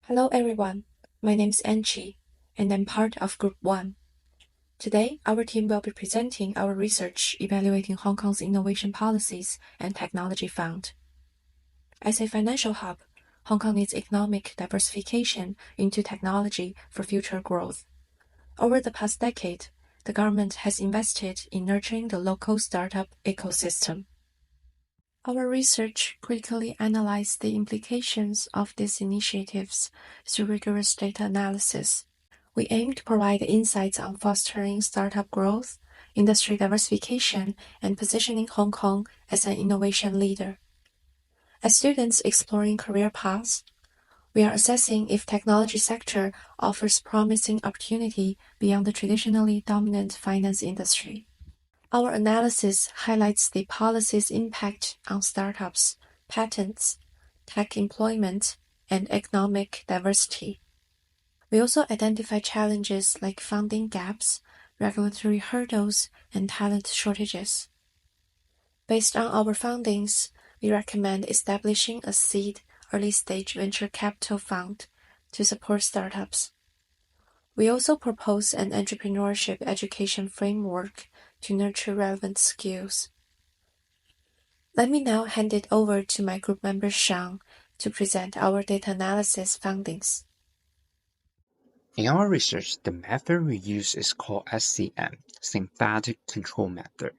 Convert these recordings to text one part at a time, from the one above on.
Hello everyone, my name is Anchi, and I'm part of Group 1. Today, our team will be presenting our research evaluating Hong Kong's innovation policies and technology fund. As a financial hub, Hong Kong needs economic diversification into technology for future growth. Over the past decade, the government has invested in nurturing the local startup ecosystem. Our research critically analyzed the implications of these initiatives through rigorous data analysis. We aim to provide insights on fostering startup growth, industry diversification, and positioning Hong Kong as an innovation leader. As students exploring career paths, we are assessing if technology sector offers promising opportunity beyond the traditionally dominant finance industry. Our analysis highlights the policy's impact on startups, patents, tech employment, and economic diversity. We also identify challenges like funding gaps, regulatory hurdles, and talent shortages. Based on our findings, we recommend establishing a seed early-stage venture capital fund to support startups. We also propose an entrepreneurship education framework to nurture relevant skills. Let me now hand it over to my group member Sean to present our data analysis findings. In our research, the method we use is called SCM, Synthetic Control Method.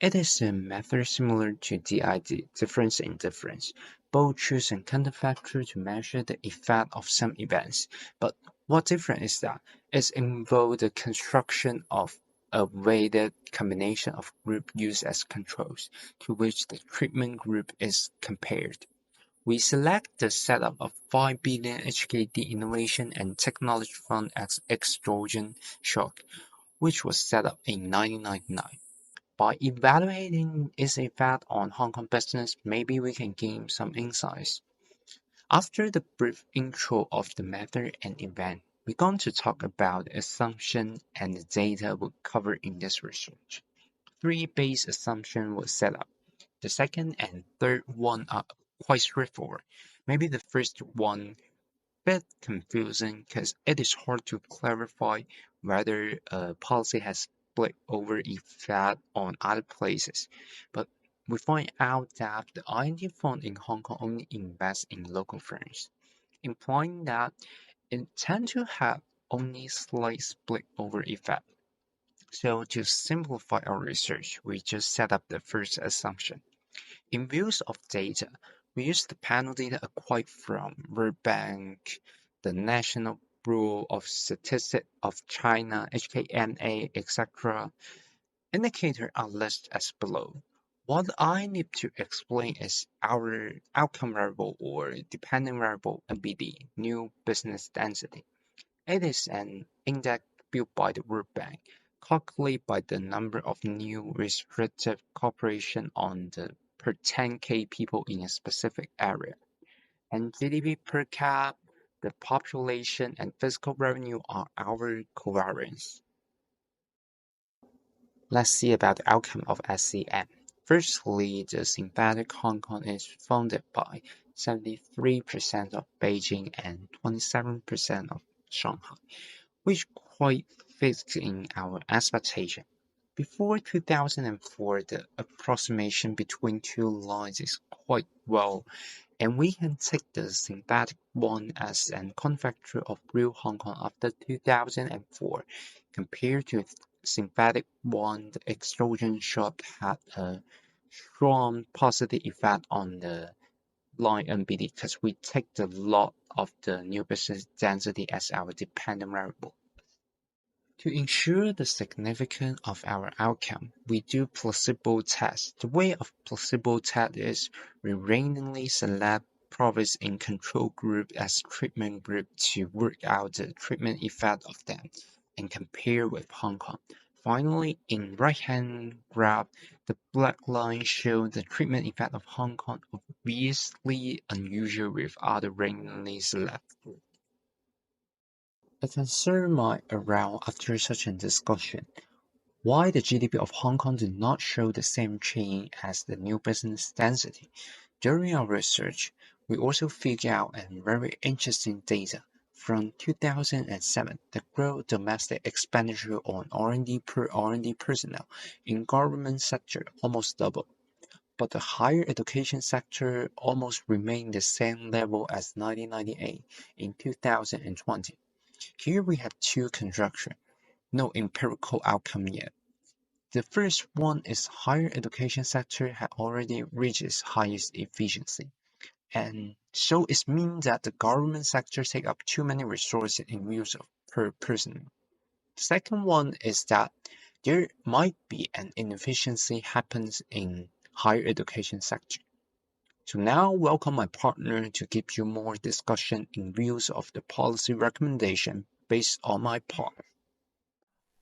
It is a method similar to DID, difference in difference. Both choose a counterfactor to measure the effect of some events, but what different is that it involves the construction of a weighted combination of groups used as controls, to which the treatment group is compared. We select the setup of 5 billion HKD Innovation and Technology Fund as extrogen shock, which was set up in 1999. By evaluating its effect on Hong Kong business, maybe we can gain some insights. After the brief intro of the method and event, we're going to talk about the assumption and the data we'll cover in this research. 3 base assumptions were set up. The second and third one are quite straightforward. Maybe the first one bit confusing because it is hard to clarify whether a policy has split over effect on other places. But we find out that the IND fund in Hong Kong only invests in local firms, implying that it tends to have only slight split over effect. So to simplify our research, we just set up the first assumption. In views of data, we use the panel data acquired from World Bank, the National Bureau of Statistics of China, HKMA, etc. Indicators are listed as below. What I need to explain is our outcome variable or dependent variable NBD, new business density. It is an index built by the World Bank, calculated by the number of new restricted corporations on the per 10k people in a specific area. And GDP per cap, the population, and fiscal revenue are our covariance. Let's see about the outcome of SCM. Firstly, the synthetic Hong Kong is funded by 73% of Beijing and 27% of Shanghai, which quite fits in our expectation. Before 2004, the approximation between two lines is quite well, and we can take the synthetic one as an cofactor of real Hong Kong after 2004. Compared to synthetic one, the extrogen shock had a strong positive effect on the line NBD because we take the lot of the new business density as our dependent variable. To ensure the significance of our outcome, we do placebo tests. The way of placebo test is we randomly select province in control group as treatment group to work out the treatment effect of them and compare with Hong Kong. Finally, in right-hand graph, the black line shows the treatment effect of Hong Kong, obviously unusual with other randomly selected groups. A concern might arouse after such a discussion. Why the GDP of Hong Kong did not show the same change as the new business density? During our research, we also figured out a very interesting data. From 2007, the gross domestic expenditure on R&D per R&D personnel in government sector almost doubled, but the higher education sector almost remained the same level as 1998 in 2020. Here we have two conjectures, no empirical outcome yet. The first one is higher education sector had already reached its highest efficiency, and so it means that the government sector take up too many resources in use of per person. The second one is that there might be an inefficiency happens in higher education sector. So now welcome my partner to give you more discussion in views of the policy recommendation based on my part.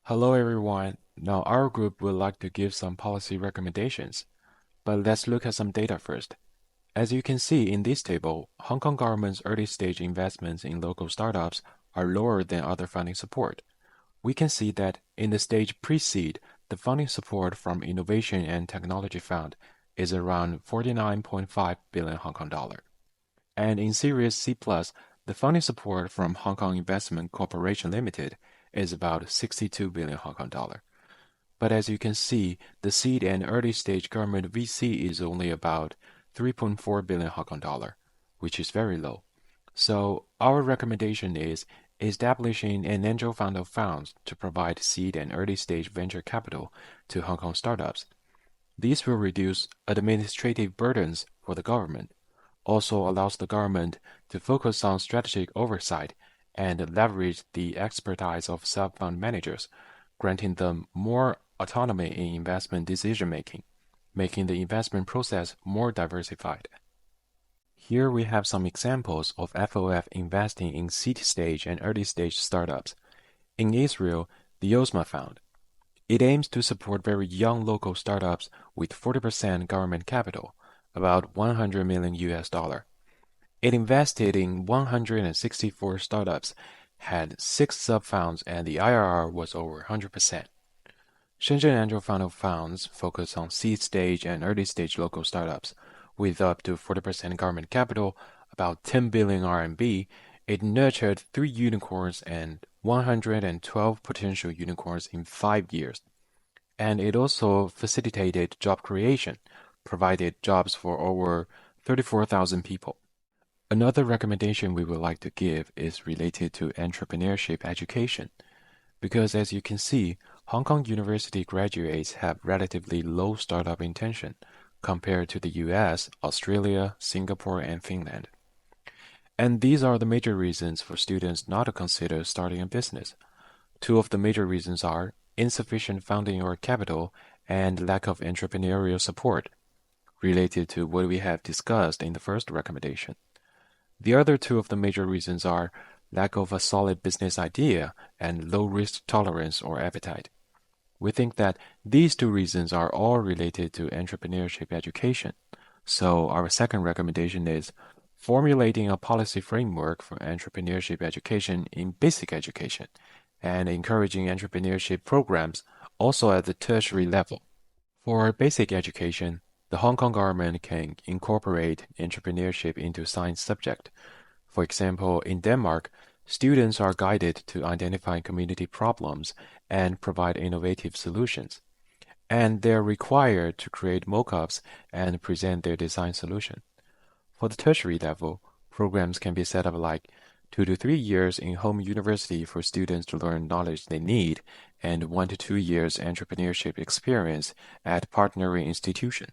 Hello everyone. Now our group would like to give some policy recommendations, but let's look at some data first. As you can see in this table, Hong Kong government's early stage investments in local startups are lower than other funding support. We can see that in the stage pre-seed, the funding support from Innovation and Technology Fund is around 49.5 billion Hong Kong dollar. And in Series C+, the funding support from Hong Kong Investment Corporation Limited is about 62 billion Hong Kong dollar. But as you can see, the seed and early stage government VC is only about 3.4 billion Hong Kong dollar, which is very low. So our recommendation is establishing an angel fund of funds to provide seed and early stage venture capital to Hong Kong startups. These will reduce administrative burdens for the government, also allows the government to focus on strategic oversight and leverage the expertise of sub-fund managers, granting them more autonomy in investment decision-making, making the investment process more diversified. Here we have some examples of FOF investing in seed stage and early stage startups. In Israel, the Yozma Fund. It aims to support very young local startups with 40% government capital, about 100 million US dollar. It invested in 164 startups, had 6 sub-funds, and the IRR was over 100%. Shenzhen Angel Fund of Funds focus on seed stage and early stage local startups. With up to 40% government capital, about 10 billion RMB, it nurtured 3 unicorns and 112 potential unicorns in 5 years. And it also facilitated job creation, provided jobs for over 34,000 people. Another recommendation we would like to give is related to entrepreneurship education, because as you can see, Hong Kong university graduates have relatively low startup intention compared to the US, Australia, Singapore, and Finland. And these are the major reasons for students not to consider starting a business. 2 of the major reasons are insufficient funding or capital and lack of entrepreneurial support, related to what we have discussed in the first recommendation. The other 2 of the major reasons are lack of a solid business idea and low risk tolerance or appetite. We think that these 2 reasons are all related to entrepreneurship education. So our second recommendation is formulating a policy framework for entrepreneurship education in basic education and encouraging entrepreneurship programs also at the tertiary level. For basic education, the Hong Kong government can incorporate entrepreneurship into science subject. For example, in Denmark, students are guided to identify community problems and provide innovative solutions. And they're required to create mock-ups and present their design solution. For the tertiary level, programs can be set up like 2 to 3 years in home university for students to learn knowledge they need, and 1 to 2 years entrepreneurship experience at partnering institution.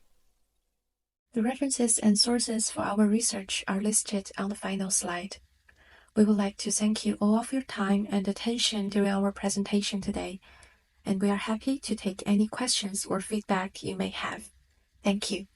The references and sources for our research are listed on the final slide. We would like to thank you all for your time and attention during our presentation today, and we are happy to take any questions or feedback you may have. Thank you.